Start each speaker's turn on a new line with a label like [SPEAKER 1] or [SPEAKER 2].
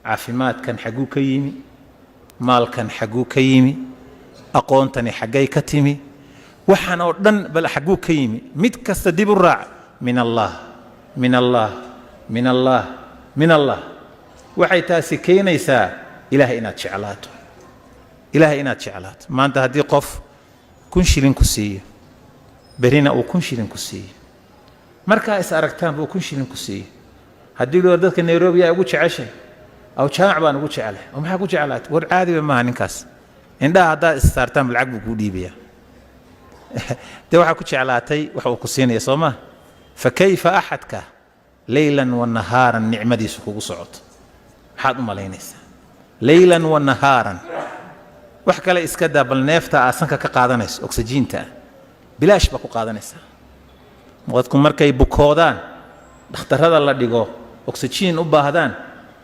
[SPEAKER 1] caafimaadkan xaguu ka yimi maalkan xaguu ka yimi aqoontani xaggay ka timi waxaan oo dhan bal xaguu ka yimi mid kasta dib u raac min allah min allah min allah min allah waxay taasi keenaysaa ilaahay inaad jeclaato ilaahay inaad jeclaato maanta haddii qof 1,000 shilin ku siiyo berina uu 1,000 shilin ku siiyo markaa is aragtaan buu 1,000 shilin ku siiyo haddii loo dadka Nairobi ay ugu jeceshay aw jaamac baan ugu jecelahay oo maxaa ku jeclaatay war caadi ma ninkaas indhaha haddaa is saartaan lacag buu ku dhiibaya dee waxaa ku jeclaatay waxa uu ku siinaya soo ma fa kayfa ahadka laylan wa nahaaran nicmadiisu kugu socoto maxaad u malaynaysaa laylan wa nahaaran wax kale iska daa bal neefta aasanka ka qaadanayso oksijiinta bilaash ba ku qaadanaysaa dadku markay bukoodaan dhakhtarada la dhigo oksijiin u baahdaan